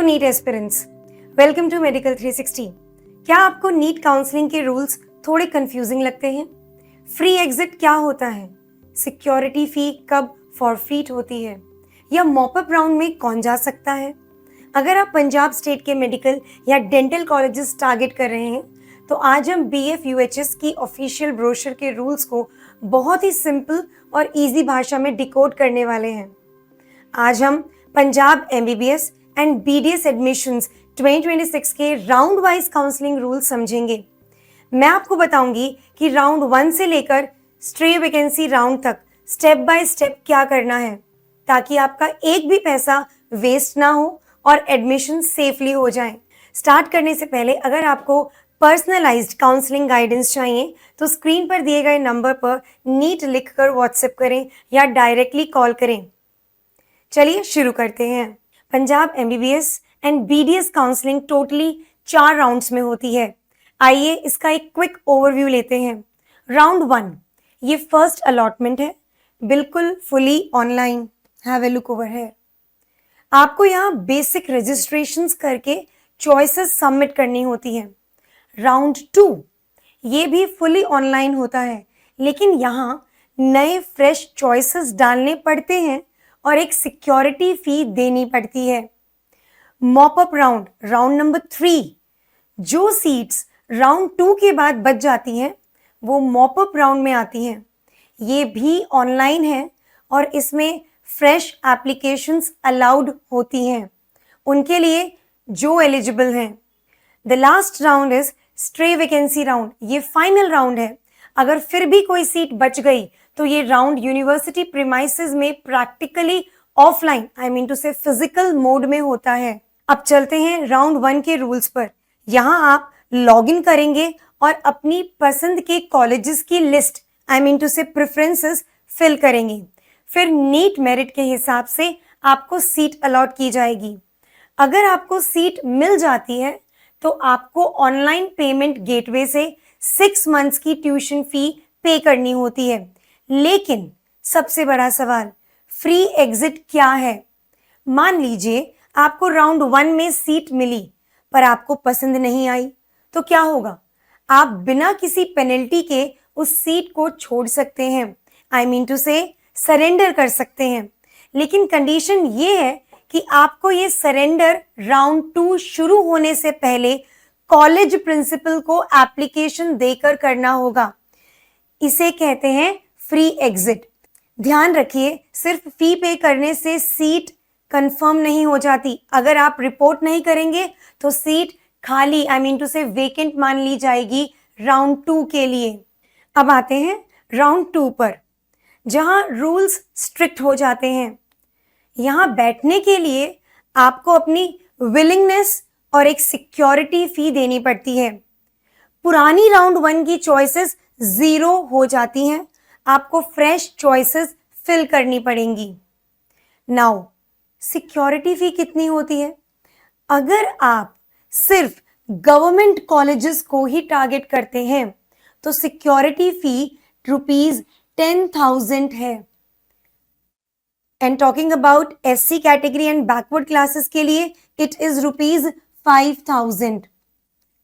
NEET aspirants, welcome to medical 360। क्या आपको NEET counselling के रूल्स थोड़े कंफ्यूजिंग लगते हैं? फ्री एग्जिट क्या होता है? सिक्योरिटी फी कब फॉरफीट होती है? या मॉपअप राउंड में कौन जा सकता है? अगर आप पंजाब स्टेट के मेडिकल या डेंटल कॉलेजेस टारगेट कर रहे हैं तो आज हम BF-UHS की ऑफिशियल ब्रोशर के रूल्स को बहुत ही सिंपल और इजी भाषा में डिकोड करने वाले हैं। आज हम Punjab MBBS and BDS admissions 2026 के राउंड वाइज काउंसलिंग रूल समझेंगे। मैं आपको बताऊंगी कि राउंड 1 से लेकर स्ट्रे वैकेंसी राउंड तक स्टेप बाय स्टेप क्या करना है ताकि आपका एक भी पैसा वेस्ट ना हो और एडमिशन सेफली हो जाए। स्टार्ट करने से पहले अगर आपको पर्सनलाइज्ड काउंसलिंग गाइडेंस चाहिए तो स्क्रीन पर दिए गए नंबर पर नीट लिखकर व्हाट्सएप करें या डायरेक्टली कॉल करें। चलिए शुरू करते हैं। Punjab MBBS and BDS counselling totally 4 rounds में होती है। आइए इसका एक क्विक ओवरव्यू लेते हैं। राउंड 1 ये फर्स्ट अलॉटमेंट है, बिल्कुल fully online. Have a look over है। आपको यहाँ बेसिक रजिस्ट्रेशंस करके चॉइसेस सबमिट करनी होती है। राउंड 2 ये भी फुली ऑनलाइन होता है, लेकिन यहाँ नए फ्रेश चॉइसेस डालने पड़ते हैं और एक सिक्योरिटी फी देनी पड़ती है। मॉपअप राउंड, राउंड नंबर 3, जो सीट्स राउंड 2 के बाद बच जाती हैं वो मॉपअप राउंड में आती हैं। ये भी ऑनलाइन है और इसमें फ्रेश एप्लीकेशंस अलाउड होती हैं उनके लिए जो एलिजिबल हैं। The last round is stray vacancy round. ये फाइनल राउंड है। अगर फिर भी कोई सीट बच गई तो ये राउंड यूनिवर्सिटी प्रीमाइसेस में practically offline, I mean two से फिजिकल मोड में होता है। अब चलते हैं राउंड 1 के रूल्स पर। यहाँ आप लॉग इन करेंगे और अपनी पसंद के कॉलेजेस की लिस्ट, आई मीन टू से प्रेफरेंसेस फिल करेंगे। फिर नीट मेरिट के हिसाब से आपको सीट अलॉट की जाएगी। अगर आपको सीट मिल जाती है तो आपको ऑनलाइन पेमेंट गेटवे से 6 मंथ्स की ट्यूशन फी पे करनी होती है। लेकिन सबसे बड़ा सवाल, फ्री एग्जिट क्या है? मान लीजिए आपको राउंड 1 में सीट मिली पर आपको पसंद नहीं आई तो क्या होगा? आप बिना किसी पेनल्टी के उस सीट को छोड़ सकते हैं, आई मीन टू से सरेंडर कर सकते हैं। लेकिन कंडीशन ये है कि आपको ये सरेंडर राउंड 2 शुरू होने से पहले कॉलेज प्रिंसिपल को एप्लीकेशन देकर करना होगा। इसे कहते हैं फ्री एग्जिट। ध्यान रखिए, सिर्फ फी पे करने से सीट कंफर्म नहीं हो जाती। अगर आप रिपोर्ट नहीं करेंगे तो सीट खाली, आई मीन टू से वेकेंट मान ली जाएगी राउंड 2 के लिए। अब आते हैं राउंड 2 पर, जहां रूल्स स्ट्रिक्ट हो जाते हैं। यहाँ बैठने के लिए आपको अपनी विलिंगनेस और एक सिक्योरिटी फी देनी पड़ती है। पुरानी राउंड 1 की चॉइसेस 0 हो जाती हैं, आपको फ्रेश चॉइसेस फिल करनी पड़ेंगी। नाउ सिक्योरिटी फी कितनी होती है? अगर आप सिर्फ गवर्नमेंट कॉलेजेस को ही टारगेट करते हैं तो सिक्योरिटी फी ₹10,000 है। And talking about SC category and backward classes के लिए इट इज ₹5,000।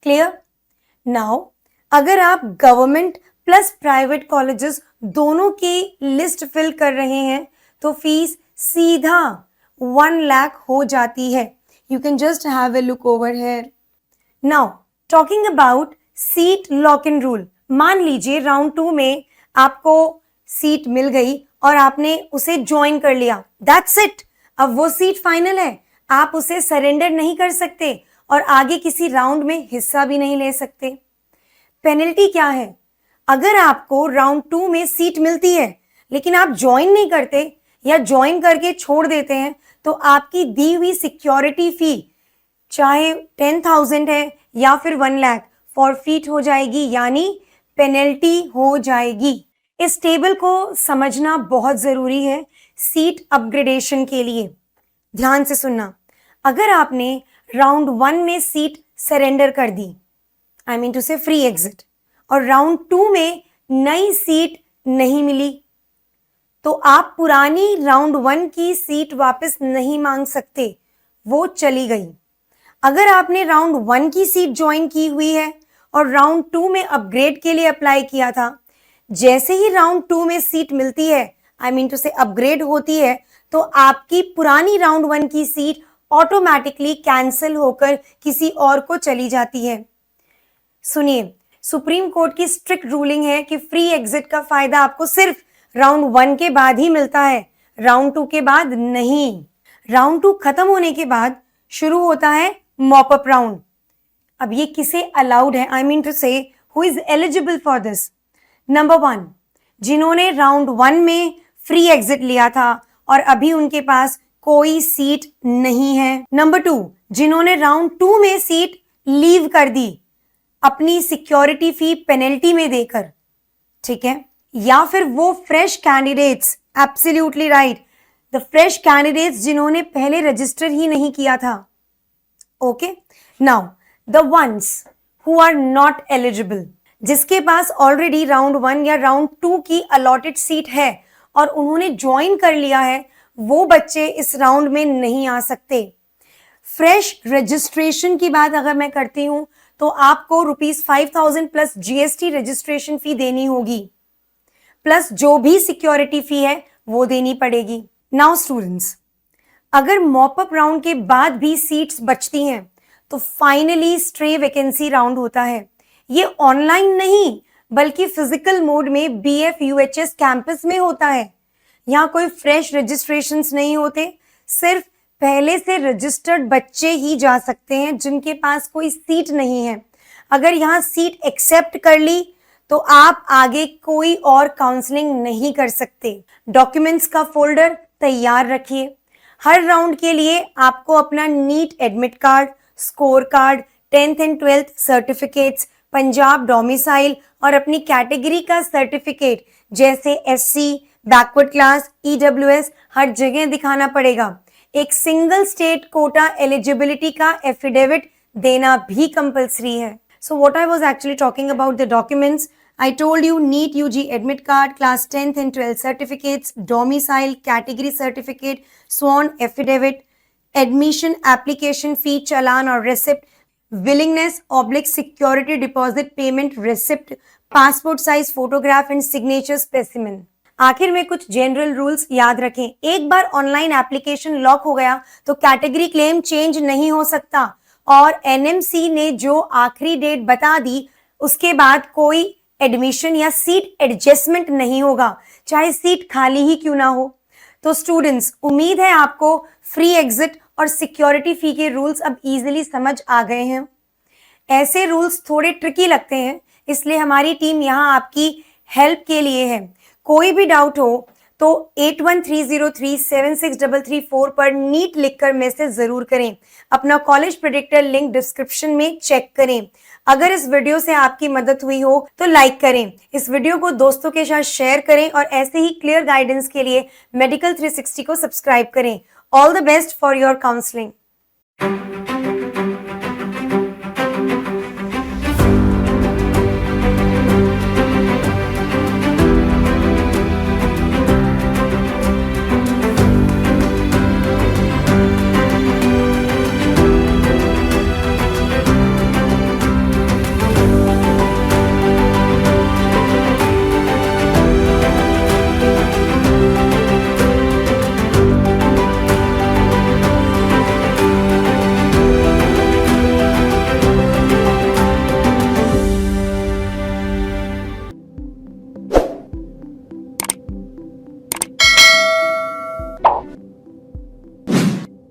क्लियर? नाउ अगर आप गवर्नमेंट प्लस प्राइवेट कॉलेजेस दोनों की लिस्ट फिल कर रहे हैं तो फीस सीधा 1 लाख हो जाती है। You can just have a look over here. Now talking about seat lock in rule. मान लीजिए राउंड 2 में आपको सीट मिल गई और आपने उसे ज्वाइन कर लिया, दैट्स इट। अब वो सीट फाइनल है, आप उसे सरेंडर नहीं कर सकते और आगे किसी राउंड में हिस्सा भी नहीं ले सकते। पेनल्टी क्या है? अगर आपको राउंड 2 में सीट मिलती है लेकिन आप ज्वाइन नहीं करते या ज्वाइन करके छोड़ देते हैं तो आपकी दी हुई सिक्योरिटी फी चाहे 10,000 है या फिर 1 लाख फॉरफीट हो जाएगी, यानी पेनल्टी हो जाएगी। इस टेबल को समझना बहुत जरूरी है सीट अपग्रेडेशन के लिए। ध्यान से सुनना, अगर आपने राउंड 1 में सीट सरेंडर कर दी, आई मीन टू से फ्री एग्जिट, और राउंड 2 में नई सीट नहीं मिली तो आप पुरानी राउंड 1 की सीट वापस नहीं मांग सकते, वो चली गई। अगर आपने राउंड 1 की सीट ज्वाइन की हुई है और राउंड 2 में अपग्रेड के लिए अप्लाई किया था, जैसे ही राउंड 2 में सीट मिलती है, आई मीन टू से अपग्रेड होती है, तो आपकी पुरानी राउंड 1 की सीट ऑटोमेटिकली कैंसिल होकर किसी और को चली जाती है। सुनिए, सुप्रीम कोर्ट की स्ट्रिक्ट रूलिंग है कि फ्री एग्जिट का फायदा आपको सिर्फ राउंड 1 के बाद ही मिलता है, राउंड 2 के बाद नहीं। राउंड 2 खत्म होने के बाद शुरू होता है मॉप अप राउंड। अब ये किसे अलाउड है, आई मीन टू से who is eligible for this? Number 1, जिन्होंने राउंड 1 में फ्री एग्जिट लिया था और अभी उनके पास कोई सीट नहीं है। नंबर 2, जिन्होंने राउंड 2 में सीट लीव कर दी अपनी सिक्योरिटी फी पेनल्टी में देकर, ठीक है? या फिर वो fresh candidates, absolutely right, the fresh candidates जिन्होंने पहले रजिस्टर ही नहीं किया था। Okay, now the ones who are not eligible, जिसके पास ऑलरेडी राउंड 1 या राउंड 2 की अलॉटेड सीट है और उन्होंने ज्वाइन कर लिया है, वो बच्चे इस राउंड में नहीं आ सकते। फ्रेश रजिस्ट्रेशन की बात अगर मैं करती हूं तो आपको ₹5,000 प्लस जीएसटी रजिस्ट्रेशन फी देनी होगी, प्लस जो भी सिक्योरिटी फी है वो देनी पड़ेगी। नाउ स्टूडेंट्स, अगर मॉपअप राउंड के बाद भी सीट्स बचती हैं तो फाइनली स्ट्रे वैकेंसी राउंड होता है। ये ऑनलाइन नहीं बल्कि फिजिकल मोड में BF-UHS कैंपस में होता है। यहाँ कोई फ्रेश रजिस्ट्रेशंस नहीं होते, सिर्फ पहले से रजिस्टर्ड बच्चे ही जा सकते हैं जिनके पास कोई सीट नहीं है। अगर यहाँ सीट एक्सेप्ट कर ली तो आप आगे कोई और काउंसलिंग नहीं कर सकते। डॉक्यूमेंट्स का फोल्डर तैयार रखिए। हर राउंड के लिए आपको अपना NEET admit card, score card, 10th and 12th certificates, Punjab domicile और अपनी कैटेगरी का सर्टिफिकेट जैसे SC, बैकवर्ड क्लास, EWS हर जगह दिखाना पड़ेगा। एक सिंगल स्टेट कोटा एलिजिबिलिटी का एफिडेविट देना भी कंपलसरी है। So what I was actually talking about the documents, I told you NEET UG admit card, class 10th and 12th certificates, domicile, category certificate, sworn affidavit, admission application fee challan or receipt, willingness/security deposit payment receipt, passport size photograph and signature specimen। आखिर में कुछ general rules याद रखें। एक बार online application lock हो गया तो category claim change नहीं हो सकता और NMC ने जो आखिरी डेट बता दी उसके बाद कोई एडमिशन या सीट एडजस्टमेंट नहीं होगा, चाहे सीट खाली ही क्यों ना हो। तो स्टूडेंट्स, उम्मीद है आपको फ्री एग्जिट और सिक्योरिटी फी के रूल्स अब इजीली समझ आ गए हैं। ऐसे रूल्स थोड़े ट्रिकी लगते हैं, इसलिए हमारी टीम यहाँ आपकी हेल्प के लिए है। कोई भी डाउट हो तो 8130376334 पर नीट लिखकर मैसेज जरूर करें। अपना कॉलेज प्रेडिक्टर लिंक डिस्क्रिप्शन में चेक करें। अगर इस वीडियो से आपकी मदद हुई हो तो लाइक करें, इस वीडियो को दोस्तों के साथ शेयर करें और ऐसे ही क्लियर गाइडेंस के लिए मेडिकल 360 को सब्सक्राइब करें। All the best for your counselling.